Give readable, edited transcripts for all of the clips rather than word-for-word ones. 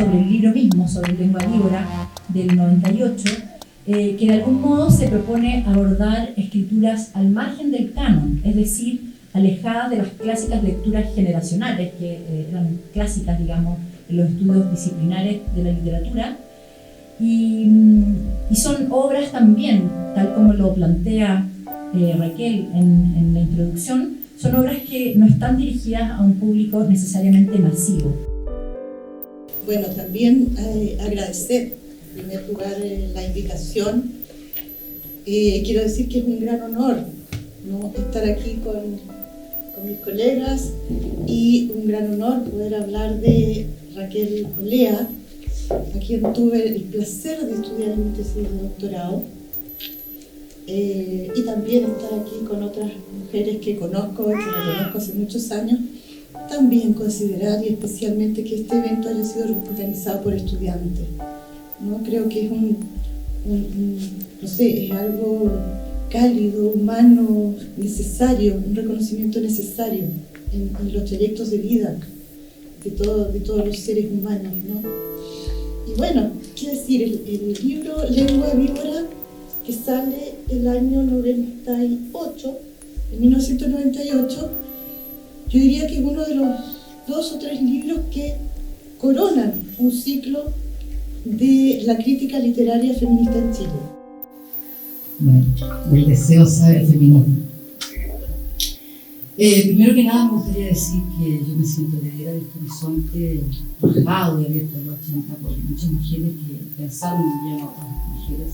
sobre el libro mismo, sobre Lengua Víbora, del 98, que de algún modo se propone abordar escrituras al margen del canon, es decir, alejadas de las clásicas lecturas generacionales, que eran clásicas, digamos, en los estudios disciplinares de la literatura, y son obras también, tal como lo plantea Raquel en la introducción, son obras que no están dirigidas a un público necesariamente masivo. Bueno, también agradecer en primer lugar la invitación. Quiero decir que es un gran honor, ¿no?, estar aquí con mis colegas, y un gran honor poder hablar de Raquel Olea, a quien tuve el placer de estudiar en mi tesis de doctorado, y también estar aquí con otras mujeres que conozco, que reconozco hace muchos años. También considerar, y especialmente, que este evento haya sido organizado por estudiantes, ¿no? Creo que es no sé, es algo cálido, humano, necesario, un reconocimiento necesario en los trayectos de vida de todos los seres humanos, ¿no? Y bueno, qué decir, el libro Lengua Víbora, que sale el año 98, en 1998, yo diría que es uno de los 2 o 3 libros que coronan un ciclo de la crítica literaria feminista en Chile. Bueno, el deseo sabe feminismo. Primero que nada me gustaría decir que yo me siento heredera de este horizonte rasgado y abierto en los 80 por muchas mujeres que pensaron y a otras mujeres,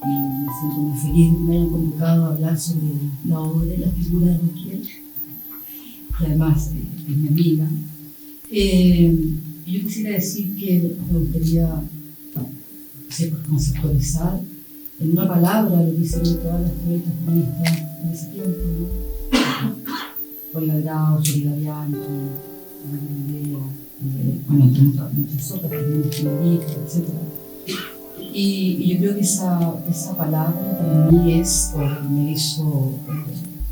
y me siento muy feliz de que me hayan convocado a hablar sobre la obra y la figura de Raquel, que además es mi amiga. Yo quisiera decir que me gustaría conceptualizar en una palabra lo que hicieron todas las teóricas feministas en ese tiempo, ¿no? Paula Grau, Frida Bianchi, María bueno, entre muchas otras, también Federica, etc. Y yo creo que esa palabra para mí es, o me hizo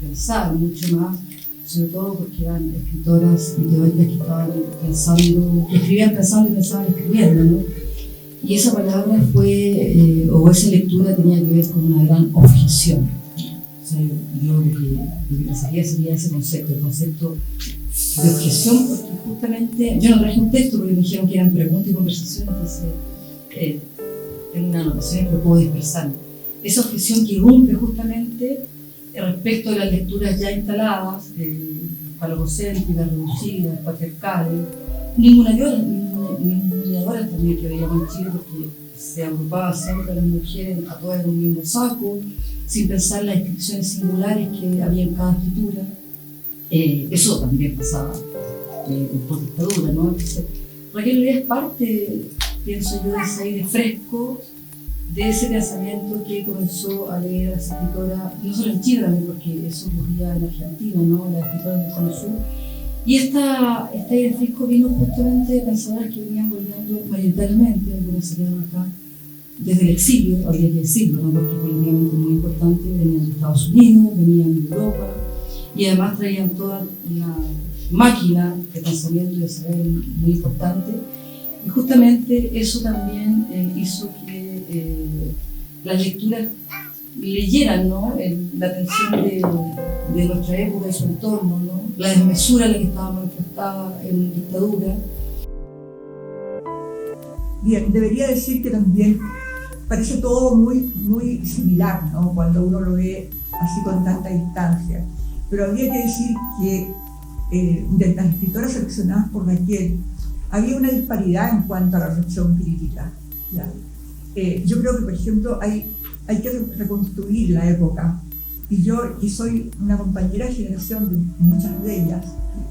pensar mucho más, sobre todo porque eran escritoras y teóricas que estaban pensando, que escribían pensando y pensaban escribiendo, ¿no? Y esa palabra fue, o esa lectura tenía que ver con una gran objeción. O sea, yo lo que pensaría sería ese concepto, el concepto de objeción, porque justamente, yo no traje un texto porque me dijeron que eran preguntas y conversaciones, entonces tengo una anotación que puedo dispersar. Esa objeción que irrumpe justamente respecto de las lecturas ya instaladas, falococéntricas, reducidas, patriarcales, ninguneadoras también que veíamos en Chile, porque se agrupaba siempre a las mujeres a todas en un mismo saco, sin pensar las inscripciones singulares que había en cada escritura. Eso también pasaba por dictadura, ¿no? Entonces, Raquel Olea es parte, pienso yo, de ese aire fresco, de ese pensamiento que comenzó a leer a las escritoras, no solo en Chile también, porque eso ocurría en Argentina, ¿no? Las escritoras del Cono Sur. Y este aire fresco vino justamente de pensadoras que venían volviendo mayoritariamente, algunas se quedaron acá, desde el exilio, habría que decirlo, ¿no? Porque políticamente muy importante, venían de Estados Unidos, venían de Europa, y además traían toda una máquina de pensamiento y de saber muy importante. Y justamente eso también hizo que las lecturas leyeran, ¿no?, la atención de nuestra época y su entorno, ¿no?, la desmesura en la que estábamos enfrentadas en dictadura. Bien, debería decir que también parece todo muy similar, ¿no?, cuando uno lo ve así con tanta distancia. Pero habría que decir que de las escritoras seleccionadas por Raquel había una disparidad en cuanto a la reflexión crítica, ¿ya? Yo creo que, por ejemplo, hay que reconstruir la época. Y yo, que soy una compañera de generación de muchas de ellas,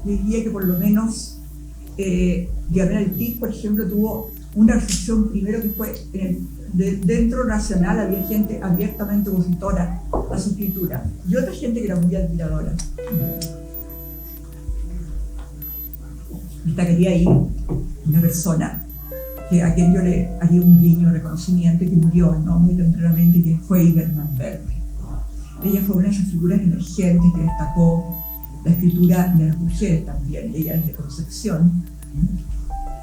diría que por lo menos Gabriela Ortiz, por ejemplo, tuvo una reflexión primero que fue dentro nacional había gente abiertamente opositora a su escritura y otra gente que era muy admiradora. Destacaría ahí una persona a quien yo le haría un guiño de reconocimiento y que murió, ¿no?, muy tempranamente, que fue Iberman Verde. Ella fue una de esas figuras emergentes que destacó la escritura de las mujeres también, ella es de Concepción.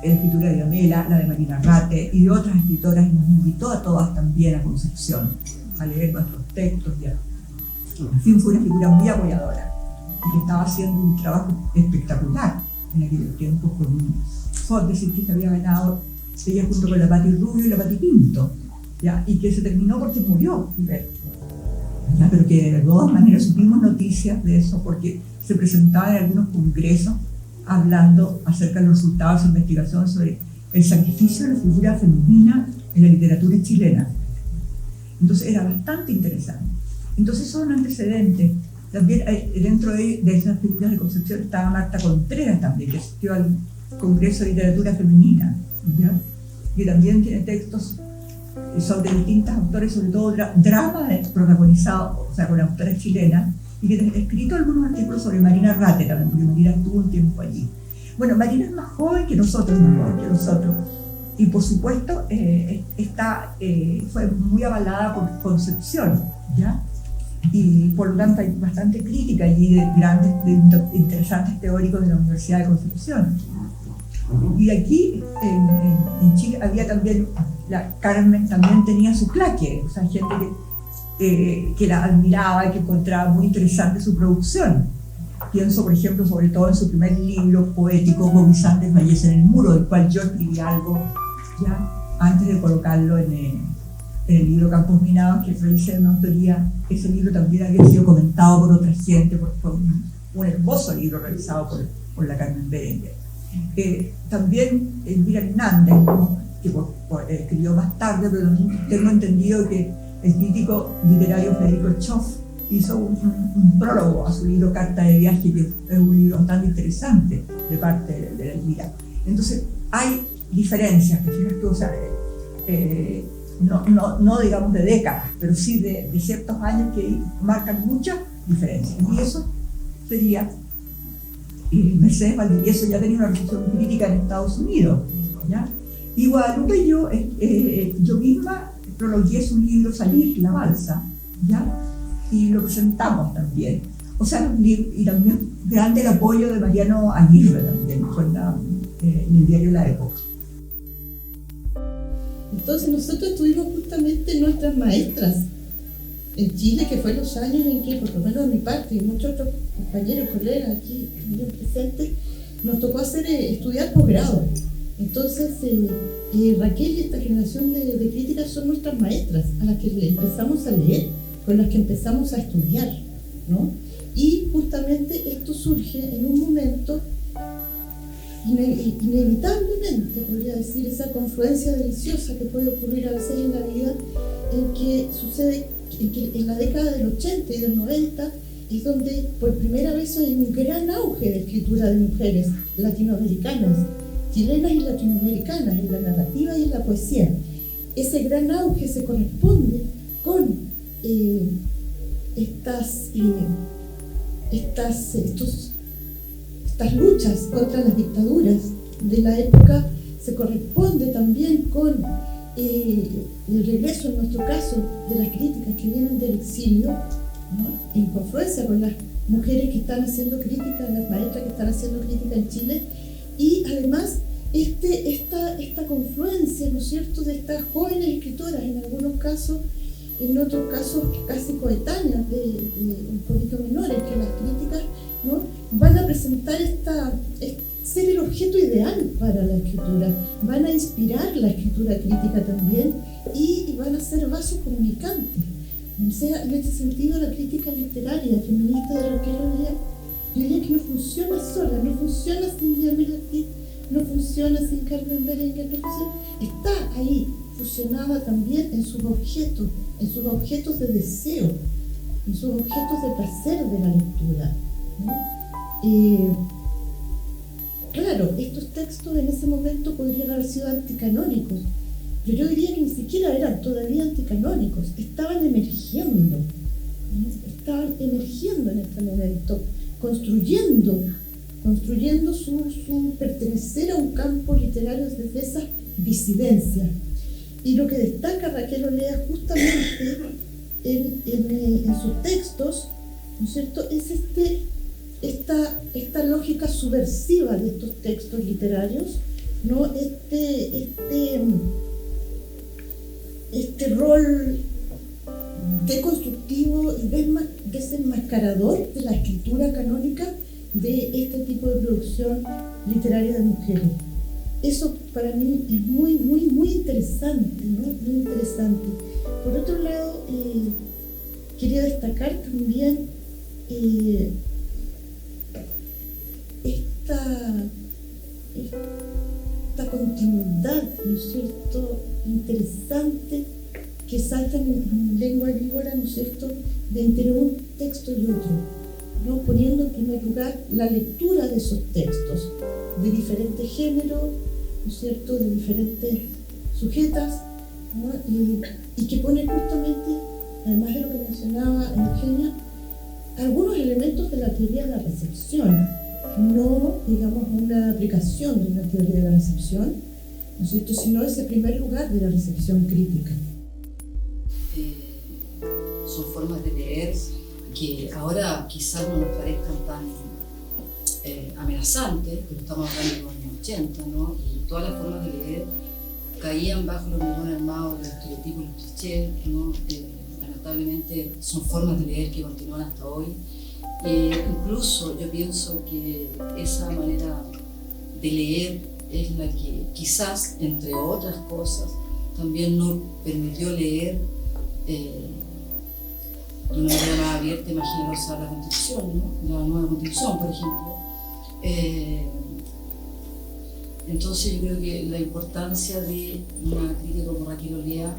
la escritura de Diamela, la de Marina Rate y de otras escritoras, y nos invitó a todas también a Concepción a leer nuestros textos. En fin, fue una figura muy apoyadora y que estaba haciendo un trabajo espectacular en aquellos tiempos con un Fóndesi que se había ganado ella junto con la Pati Rubio y la Pati Pinto, ¿ya? Y que se terminó porque murió primero. Pero que de todas maneras supimos noticias de eso porque se presentaba en algunos congresos hablando acerca de los resultados de su investigación sobre el sacrificio de la figura femenina en la literatura chilena. Entonces era bastante interesante. Entonces son antecedentes. También dentro de esas figuras de Concepción estaba Marta Contreras también, que asistió al Congreso de Literatura Femenina, ¿ya? Que también tiene textos sobre distintos autores, sobre todo dramas protagonizados, o sea, con autores chilenas, y que ha escrito algunos artículos sobre Marina Rate también, porque Marina estuvo un tiempo allí. Bueno, Marina es más joven que nosotros, y por supuesto fue muy avalada por Concepción, ¿ya? Y por lo tanto hay bastante crítica allí de grandes, interesantes teóricos de la Universidad de Concepción. Y aquí en Chile había también, Carmen también tenía su claque, o sea, gente que la admiraba y que encontraba muy interesante su producción. Pienso, por ejemplo, sobre todo en su primer libro poético, Bobby Sanders fallece en el muro, del cual yo escribí algo ya antes de colocarlo en el libro Campos Minados, que realicé una autoría. Ese libro también había sido comentado por otra gente, fue un hermoso libro realizado por la Carmen Berenguer. También Elvira Hernández, ¿no? Que escribió más tarde, pero tengo entendido que el crítico literario Federico Schoff hizo un prólogo a su libro Carta de Viaje, que es un libro bastante interesante de parte de Elvira. Entonces hay diferencias, que fijas tú, o sea, no digamos de décadas, pero sí de ciertos años que marcan muchas diferencias. Y eso sería Mercedes Valdivieso ya tenía una recepción crítica en Estados Unidos, ¿ya? Y Guadalupe yo misma prologué su libro Salir, la balsa, ¿ya? Y lo presentamos también. O sea, y también grande el apoyo de Mariano Aguirre también, en el diario La Época. Entonces nosotros tuvimos justamente nuestras maestras en Chile, que fue los años en que, por lo menos de mi parte y muchos otros compañeros, colegas aquí también presentes, nos tocó estudiar posgrado. Entonces Raquel y esta generación de críticas son nuestras maestras, a las que empezamos a leer, con las que empezamos a estudiar, ¿no? Y justamente esto surge en un momento inevitablemente, podría decir, esa confluencia deliciosa que puede ocurrir a veces en la vida, en que sucede en la década del 80 y del 90 es donde por primera vez hay un gran auge de escritura de mujeres latinoamericanas, chilenas y latinoamericanas, en la narrativa y en la poesía. Ese gran auge se corresponde con estas luchas contra las dictaduras de la época, se corresponde también con el regreso, en nuestro caso, de las críticas que vienen del exilio, ¿no? En confluencia con las mujeres que están haciendo crítica, las maestras que están haciendo crítica en Chile, y además esta confluencia, ¿no es cierto?, de estas jóvenes escritoras, en algunos casos, en otros casos casi coetáneas, un poquito menores que las críticas, ¿no?, van a presentar ser el objeto ideal para la escritura, van a inspirar la escritura crítica también y van a ser vasos comunicantes. O sea, en este sentido, la crítica literaria feminista de Raquel Olea, yo diría que no funciona sola, no funciona sin Diamela Ortiz, no funciona sin Carmen Berenguer, no funciona, está ahí, fusionada también en sus objetos de deseo, en sus objetos de placer de la lectura, ¿no? Claro, estos textos en ese momento podrían haber sido anticanónicos, pero yo diría que ni siquiera eran todavía anticanónicos, estaban emergiendo en este momento, construyendo su pertenecer a un campo literario desde esa disidencia. Y lo que destaca Raquel Olea justamente en sus textos, ¿no es cierto?, es esta lógica subversiva de estos textos literarios, ¿no? Este rol deconstructivo y desenmascarador de la escritura canónica de este tipo de producción literaria de mujeres. Eso para mí es muy, muy, muy interesante, ¿no? Muy interesante. Por otro lado, quería destacar también esta continuidad, ¿no es cierto?, interesante que salta en lengua víbora, ¿no es cierto?, de entre un texto y otro, ¿no? Poniendo en primer lugar la lectura de esos textos de diferentes géneros, ¿no es cierto?, de diferentes sujetas, ¿no? Y que pone justamente, además de lo que mencionaba Eugenia, algunos elementos de la teoría de la recepción, no, digamos, una aplicación de una teoría de la recepción, ¿no es cierto?, sino ese primer lugar de la recepción crítica. Son formas de leer que ahora quizás no nos parezcan tan amenazantes, pero estamos hablando de los años 80, ¿no? Y todas las formas de leer caían bajo los millones armados, los estereotipos, los clichés, ¿no? Lamentablemente son formas de leer que continúan hasta hoy. Incluso yo pienso que esa manera de leer es la que quizás, entre otras cosas, también nos permitió leer de una manera más abierta y más generosa la Constitución, ¿no? La nueva Constitución, por ejemplo. Entonces yo creo que la importancia de una crítica como Raquel Olea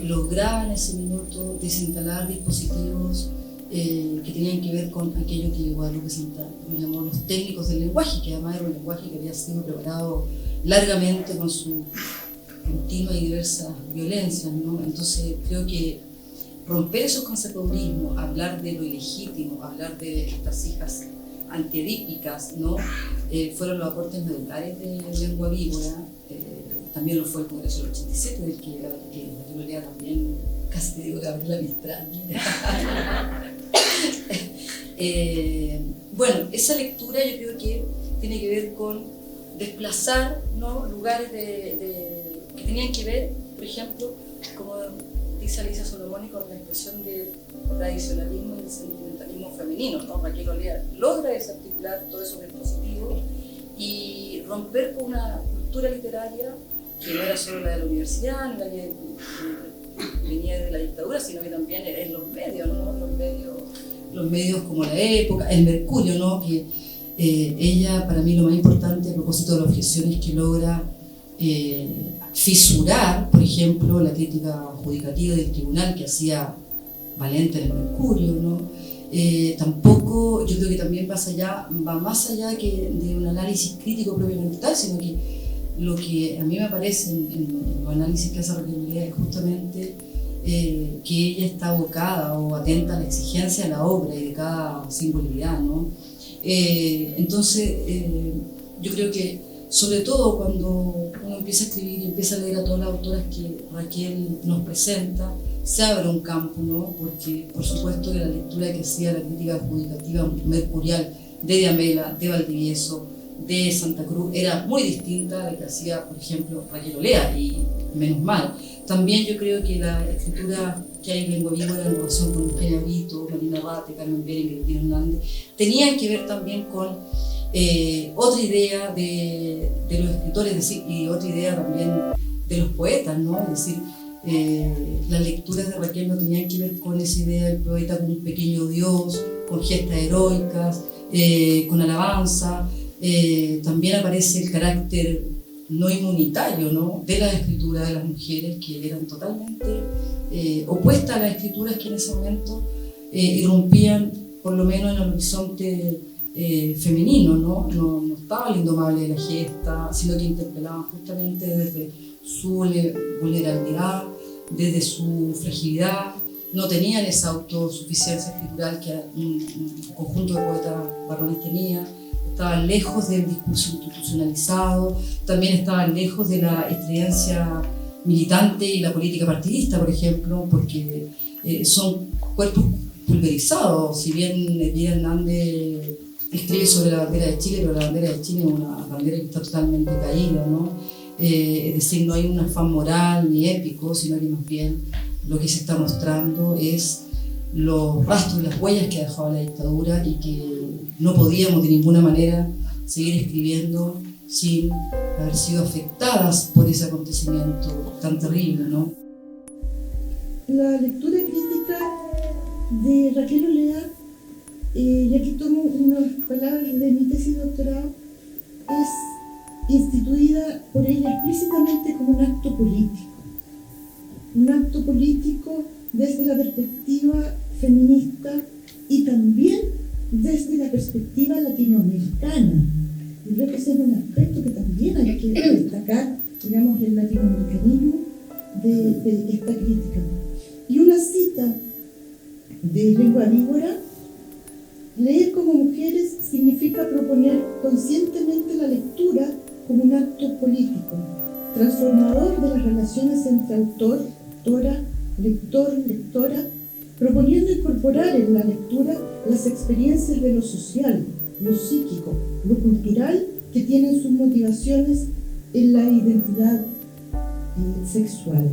lograba en ese minuto desinstalar dispositivos que tenían que ver con aquello que Guadalupe Santa llamó los técnicos del lenguaje, que además era un lenguaje que había sido preparado largamente con su continua y diversas violencias, ¿no? Entonces creo que romper esos conservadurismos, hablar de lo ilegítimo, hablar de estas hijas antiedípicas, ¿no? Fueron los aportes medulares de lengua víbora. También lo fue el Congreso del 87, del que Raquel Olea también, casi te digo Gabriela Mistral. Bueno, esa lectura yo creo que tiene que ver con desplazar, ¿no?, lugares que tenían que ver, por ejemplo, como dice Alicia Solomoni, con la expresión del tradicionalismo y del sentimentalismo femenino, ¿no? Raquel Olea logra desarticular todos esos dispositivos y romper con una cultura literaria que no era solo la de la universidad, ni la que venía de la dictadura, sino que también en los medios, ¿no? Los medios como La Época, El Mercurio, ¿no? Que ella, para mí, lo más importante a propósito de la objeción es que logra fisurar, por ejemplo, la crítica adjudicativa del tribunal que hacía Valente en El Mercurio, ¿no? Tampoco, yo creo que también va más allá que de un análisis crítico propiamente tal, sino que lo que a mí me parece en los análisis que hace Raquel Olea es justamente que ella está abocada o atenta a la exigencia de la obra y de cada singularidad, ¿no? Entonces, yo creo que sobre todo cuando uno empieza a escribir y empieza a leer a todas las autoras que Raquel nos presenta, se abre un campo, ¿no? Porque por supuesto que la lectura que hacía la crítica adjudicativa mercurial de Diamela, de Valdivieso, de Santa Cruz era muy distinta de la que hacía, por ejemplo, Raquel Olea, y menos mal. También yo creo que la escritura que hay en lengua víbora en relación con Eugenia Brito, Marina Rate, Carmen Berenguer, Cristina Hernández, tenían que ver también con otra idea de los escritores, es decir, y otra idea también de los poetas, ¿no? Es decir, las lecturas de Raquel no tenían que ver con esa idea del poeta como un pequeño dios, con gestas heroicas, con alabanza. También aparece el carácter no inmunitario, ¿no?, de las escrituras de las mujeres, que eran totalmente opuestas a las escrituras que en ese momento irrumpían, por lo menos en el horizonte femenino, ¿no? No estaba el indomable de la gesta, sino que interpelaban justamente desde su vulnerabilidad, desde su fragilidad. No tenían esa autosuficiencia escritural que un conjunto de poetas varones tenía. Estaban lejos del discurso institucionalizado, también estaban lejos de la estridencia militante y la política partidista, por ejemplo, porque son cuerpos pulverizados. Si bien Elvira Hernández escribe sobre la bandera de Chile, pero la bandera de Chile es una bandera que está totalmente caída, ¿no? Es decir, no hay un afán moral ni épico, sino que más bien lo que se está mostrando es los rastros y las huellas que ha dejado la dictadura y que no podíamos de ninguna manera seguir escribiendo sin haber sido afectadas por ese acontecimiento tan terrible, ¿no? La lectura crítica de Raquel Olea, y aquí tomo unas palabras de mi tesis de doctorado, es instituida por ella explícitamente como un acto político. Un acto político desde la perspectiva feminista y también desde la perspectiva latinoamericana. Yo creo que ese es un aspecto que también hay que destacar, digamos, el latinoamericanismo de esta crítica. Y una cita de Lengua Víbora: leer como mujeres significa proponer conscientemente la lectura como un acto político, transformador de las relaciones entre autor, autora, lector, lectora, proponiendo incorporar en la lectura las experiencias de lo social, lo psíquico, lo cultural, que tienen sus motivaciones en la identidad sexual.